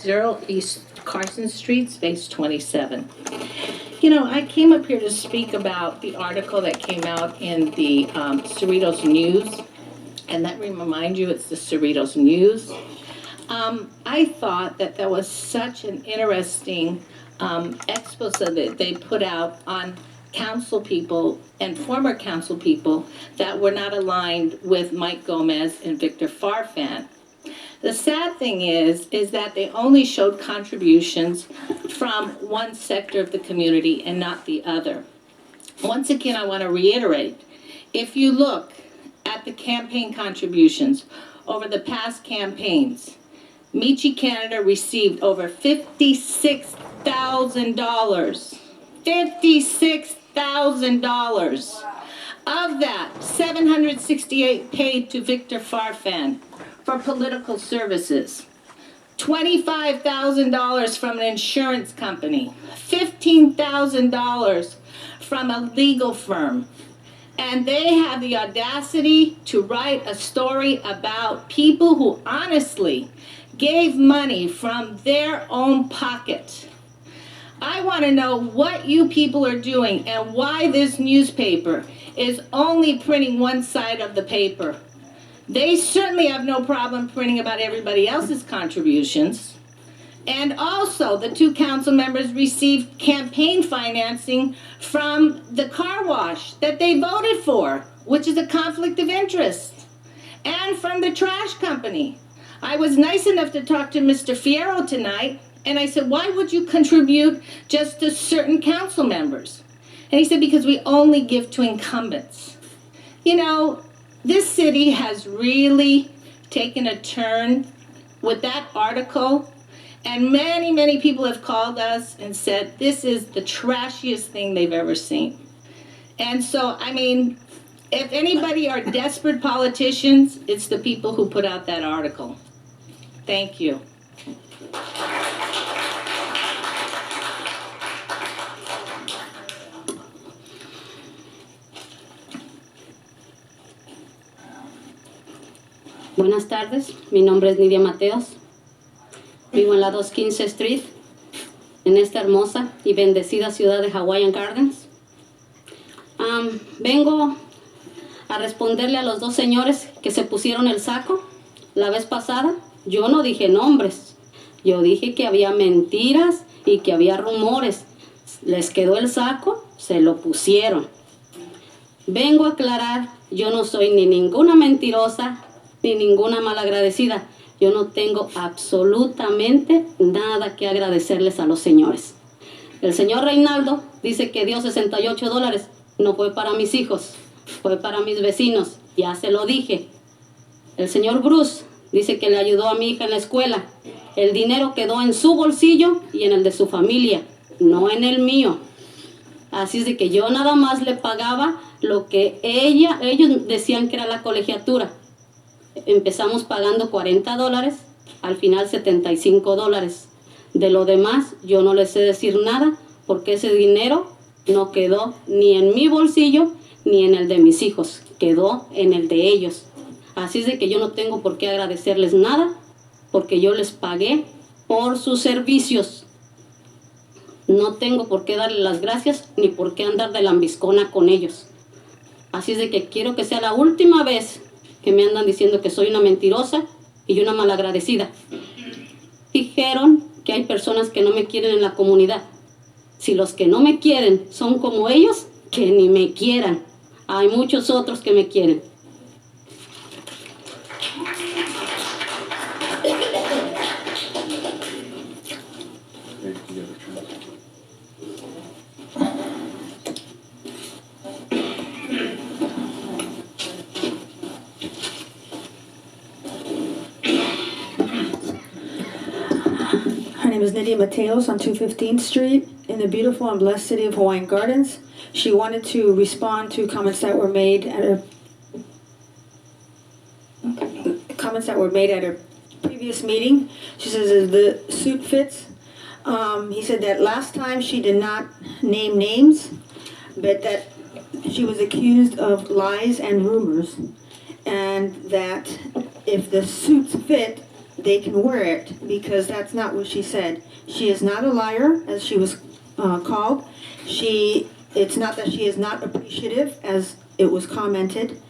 0 East Carson Street, space 27. You know, I came up here to speak about the article that came out in the Cerritos News, and let me remind you, it's the Cerritos News. I thought that that was such an interesting expose that they put out on council people and former council people that were not aligned with Mike Gomez and Victor Farfan. The sad thing is that they only showed contributions from one sector of the community and not the other. Once again, I want to reiterate, if you look at the campaign contributions over the past campaigns, Michi Canada received over $56,000. $56,000. Of that, $768 paid to Victor Farfan for political services. $25,000 from an insurance company. $15,000 from a legal firm. And they have the audacity to write a story about people who honestly gave money from their own pocket. I want to know what you people are doing and why this newspaper is only printing one side of the paper. They certainly have no problem printing about everybody else's contributions. And also, the two council members received campaign financing from the car wash that they voted for, which is a conflict of interest, and from the trash company. I was nice enough to talk to Mr. Fierro tonight, and I said, why would you contribute just to certain council members? And he said, because we only give to incumbents. You know, this city has really taken a turn with that article, and many, many people have called us and said, this is the trashiest thing they've ever seen. And so, I mean, if anybody are desperate politicians, it's the people who put out that article. Thank you. Buenas tardes, mi nombre es Nidia Mateos. Vivo en la 215 Street, en esta hermosa y bendecida ciudad de Hawaiian Gardens. Vengo a responderle a los dos señores que se pusieron el saco la vez pasada. Yo no dije nombres, yo dije que había mentiras y que había rumores. Les quedó el saco, se lo pusieron. Vengo a aclarar, yo no soy ni ninguna mentirosa ni ninguna malagradecida. Yo no tengo absolutamente nada que agradecerles a los señores. El señor Reinaldo dice que dio $68. No fue para mis hijos, fue para mis vecinos. Ya se lo dije. El señor Bruce dice que le ayudó a mi hija en la escuela. El dinero quedó en su bolsillo y en el de su familia, no en el mío. Así es de que yo nada más le pagaba lo que ellos decían que era la colegiatura. Empezamos pagando $40, al final $75. De lo demás, yo no les sé decir nada, porque ese dinero no quedó ni en mi bolsillo, ni en el de mis hijos, quedó en el de ellos. Así es de que yo no tengo por qué agradecerles nada, porque yo les pagué por sus servicios. No tengo por qué darles las gracias, ni por qué andar de lambiscona con ellos. Así es de que quiero que sea la última vez que me andan diciendo que soy una mentirosa y una malagradecida. Dijeron que hay personas que no me quieren en la comunidad. Si los que no me quieren son como ellos, que ni me quieran. Hay muchos otros que me quieren. Her name is Nidia Mateos on 215th Street in the beautiful and blessed city of Hawaiian Gardens. She wanted to respond to comments that were made at a previous meeting. She says the suit fits. He said that last time she did not name names, but that she was accused of lies and rumors, and that if the suits fit, they can wear it, because that's not what she said. She is not a liar, as she was called. It's not that she is not appreciative, as it was commented.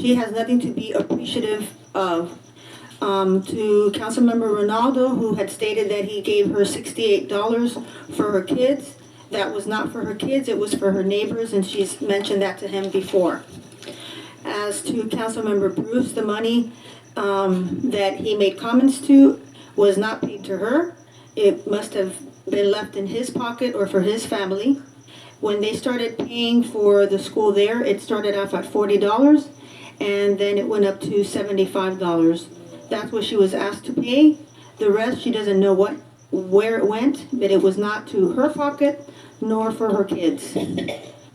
She has nothing to be appreciative of. To Councilmember Ronaldo, who had stated that he gave her $68 for her kids, that was not for her kids, it was for her neighbors, and she's mentioned that to him before. As to Councilmember Bruce, the money that he made comments to was not paid to her. It must have been left in his pocket or for his family. When they started paying for the school there, it started off at $40, and then it went up to $75. That's what she was asked to pay. The rest, she doesn't know where it went, but it was not to her pocket nor for her kids.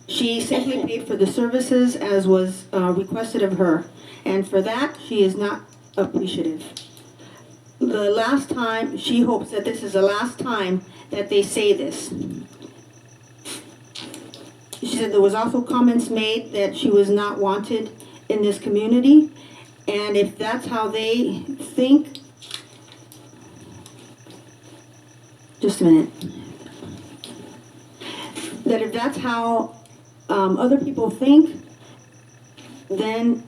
She simply paid for the services as was requested of her, and for that, she is not appreciative. The last time, she hopes that this is the last time that they say this. She said there was also comments made that she was not wanted in this community, and if that's how they think, just a minute, that if that's how other people think, then,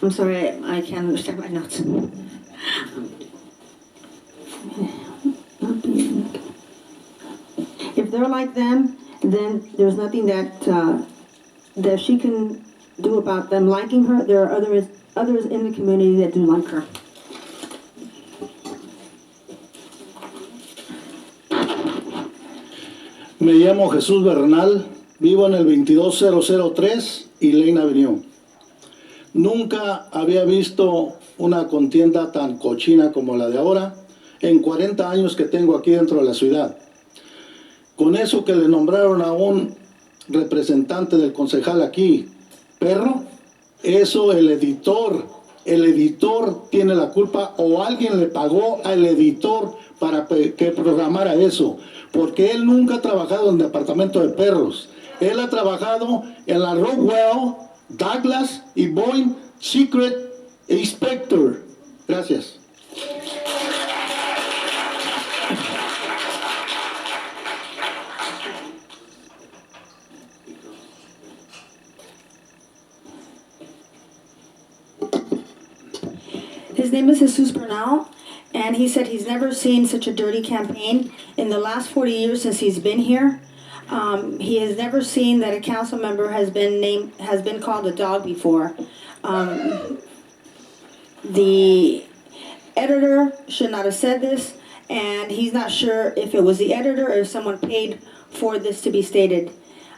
I'm sorry, I can't understand my notes. If they're like them, then there's nothing that she can do about them liking her. There are others in the community that do like her. Me llamo Jesús Bernal, vivo en el 22003 y Lane Avenue. Nunca había visto una contienda tan cochina como la de ahora en 40 años que tengo aquí dentro de la ciudad. Con eso que le nombraron a un representante del concejal aquí, perro, eso el editor tiene la culpa, o alguien le pagó al editor para que programara eso, porque él nunca ha trabajado en el departamento de perros. Él ha trabajado en la Rockwell, Douglas y Boyne Secret Inspector. Gracias. His name is Jesus Bernal, and he said he's never seen such a dirty campaign. In the last 40 years since he's been here, he has never seen that a council member has been called a dog before. The editor should not have said this, and he's not sure if it was the editor or if someone paid for this to be stated.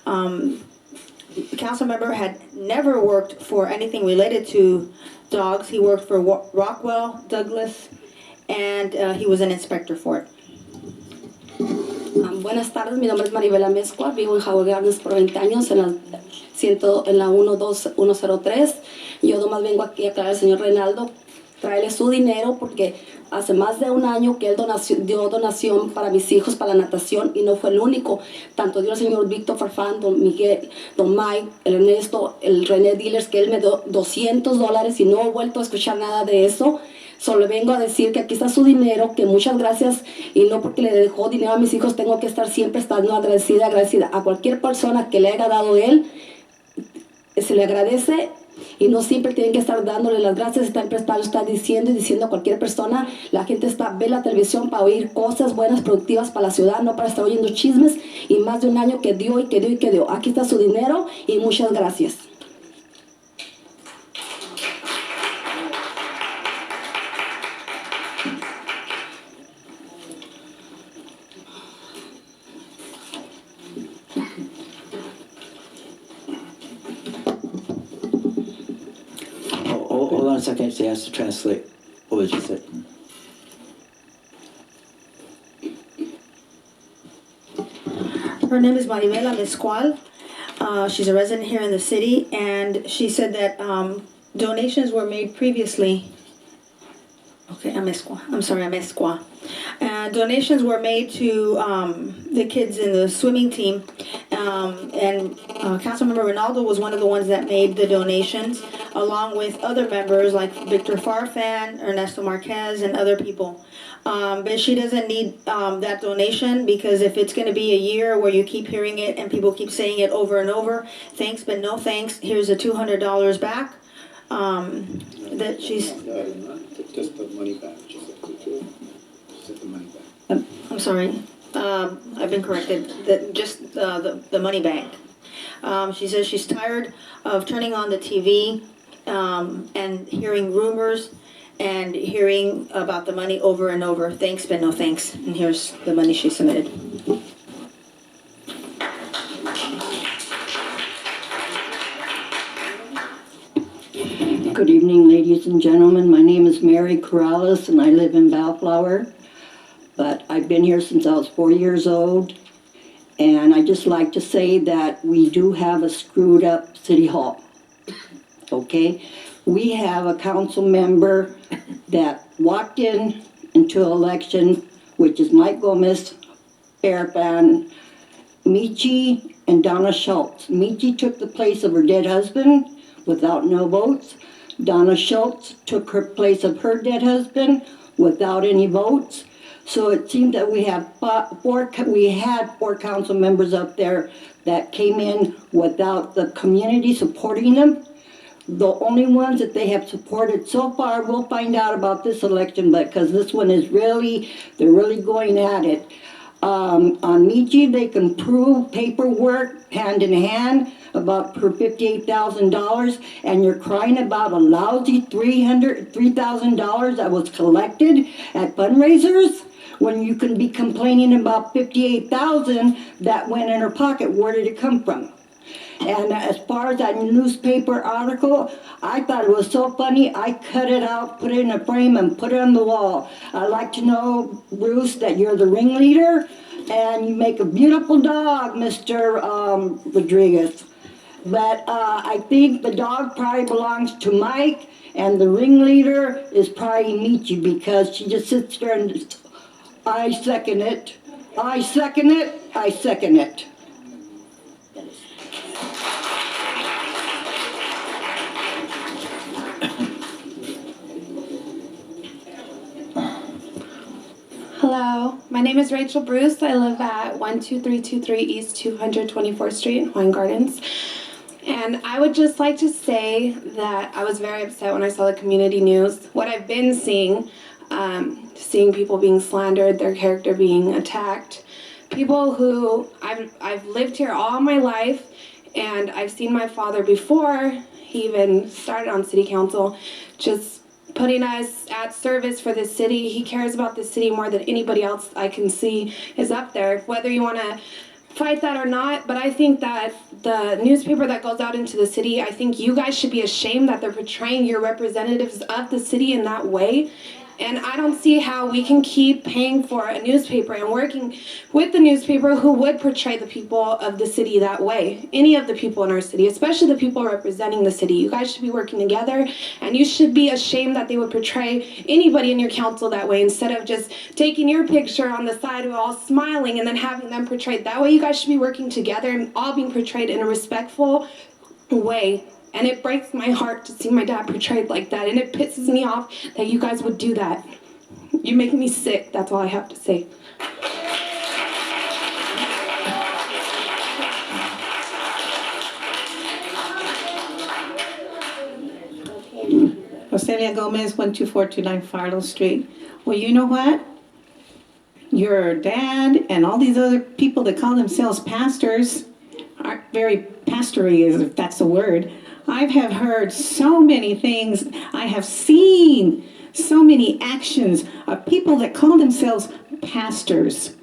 The council member had never worked for anything related to dogs. He worked for Rockwell, Douglas, and he was an inspector for it. Buenas tardes, mi nombre es Maribela Mezcua, vivo en Howard Gardens por 20 años en la 12103. Yo nomás vengo aquí a aclarar al señor Reinaldo, traerle su dinero porque hace más de un año que él dio donación para mis hijos, para la natación, y no fue el único. Tanto dio el señor Víctor Farfán, don Miguel, don Mike, el Ernesto, el René Dealers, que él me dio $200 y no he vuelto a escuchar nada de eso. Solo vengo a decir que aquí está su dinero, que muchas gracias, y no porque le dejó dinero a mis hijos tengo que estar siempre estando agradecida a cualquier persona que le haya dado él. Se le agradece y no siempre tienen que estar dándole las gracias, está diciendo a cualquier persona. La gente ve la televisión para oír cosas buenas, productivas para la ciudad, no para estar oyendo chismes, y más de un año que dio y que dio y que dio. Aquí está su dinero y muchas gracias. Hold on a second, she has to translate what she said. Her name is Maribela Mezcual. She's a resident here in the city, and she said that donations were made previously. Okay, Amezcua. Donations were made to the kids in the swimming team, and Councilmember Ronaldo was one of the ones that made the donations. along with other members like Victor Farfan, Ernesto Marquez, and other people. But she doesn't need that donation, because if it's going to be a year where you keep hearing it and people keep saying it over and over, thanks but no thanks, here's the $200 back. That she's. Just the money back. Just the money back. I'm sorry. I've been corrected. That just the money bank. She says she's tired of turning on the TV and hearing rumors and hearing about the money over and over. Thanks, but no thanks. And here's the money she submitted. Good evening, ladies and gentlemen. My name is Mary Corrales, and I live in Bellflower. But I've been here since I was 4 years old. And I just like to say that we do have a screwed up city hall. Okay? We have a council member that walked into election, which is Mike Gomez, Fairban, Michi, and Donna Schultz. Michi took the place of her dead husband without no votes. Donna Schultz took her place of her dead husband without any votes. So it seemed that we had four council members up there that came in without the community supporting them. The only ones that they have supported so far, we'll find out about this election, but because this one is they're really going at it. On Michi, they can prove paperwork hand in hand about her $58,000, and you're crying about a lousy $3,000 that was collected at fundraisers, when you can be complaining about $58,000 that went in her pocket. Where did it come from? And as far as that newspaper article, I thought it was so funny, I cut it out, put it in a frame, and put it on the wall. I'd like to know, Bruce, that you're the ringleader, and you make a beautiful dog, Mr. Rodriguez. But I think the dog probably belongs to Mike, and the ringleader is probably Michi, because she just sits there and I second it, I second it, I second it. Hello, my name is Rachel Bruce. I live at 12323 East 224th Street in Hawaiian Gardens. And I would just like to say that I was very upset when I saw the community news. What I've been seeing people being slandered, their character being attacked, people who I've lived here all my life, and I've seen my father before he even started on city council, just putting us at service for the city. He cares about the city more than anybody else I can see is up there, whether you want to fight that or not. But I think that the newspaper that goes out into the city, I think you guys should be ashamed that they're portraying your representatives of the city in that way. And I don't see how we can keep paying for a newspaper and working with the newspaper who would portray the people of the city that way. Any of the people in our city, especially the people representing the city. You guys should be working together, and you should be ashamed that they would portray anybody in your council that way, instead of just taking your picture on the side all smiling and then having them portrayed that way. You guys should be working together and all being portrayed in a respectful way. And it breaks my heart to see my dad portrayed like that. And it pisses me off that you guys would do that. You make me sick. That's all I have to say. Roselia Gomez, 12429 Farlow Street. Well, you know what? Your dad and all these other people that call themselves pastors aren't very pastory, if that's the word. I have heard so many things. I have seen so many actions of people that call themselves pastors.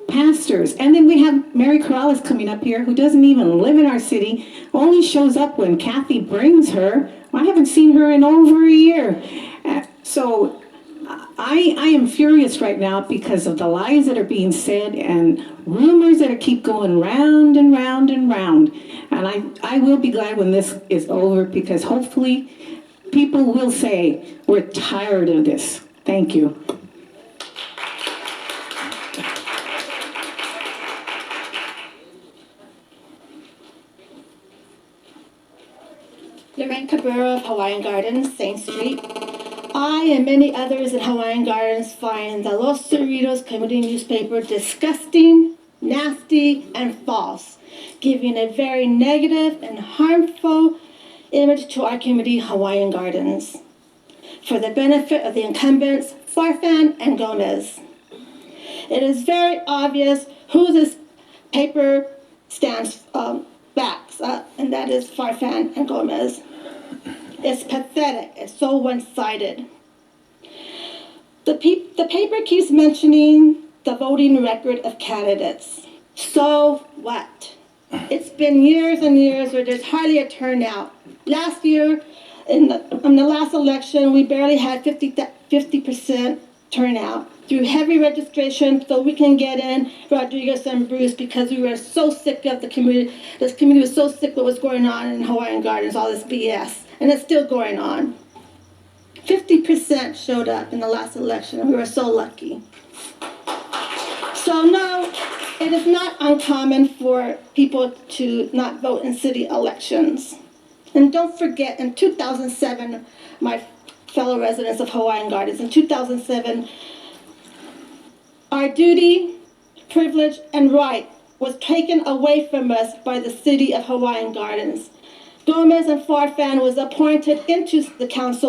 Pastors. And then we have Mary Corrales coming up here, who doesn't even live in our city, only shows up when Kathy brings her. I haven't seen her in over a year. So I am furious right now because of the lies that are being said and rumors that keep going round and round and round. And I will be glad when this is over, because hopefully people will say, we're tired of this. Thank you. Lorraine Cabrera of Hawaiian Gardens, Saint Street. I and many others in Hawaiian Gardens find the Los Cerritos Community newspaper disgusting, nasty, and false, giving a very negative and harmful image to our community, Hawaiian Gardens, for the benefit of the incumbents, Farfan and Gomez. It is very obvious who this paper backs up, and that is Farfan and Gomez. It's pathetic. It's so one-sided. The paper keeps mentioning the voting record of candidates. So what? It's been years and years where there's hardly a turnout. Last year, in the last election, we barely had 50% turnout through heavy registration so we can get in Rodriguez and Bruce because we were so sick of the community. This community was so sick of what was going on in Hawaiian Gardens, all this BS. And it's still going on. 50% showed up in the last election, and we were so lucky. So no, it is not uncommon for people to not vote in city elections. And don't forget, in 2007, my fellow residents of Hawaiian Gardens, in 2007, our duty, privilege, and right was taken away from us by the city of Hawaiian Gardens. Gomez and Farfan was appointed into the council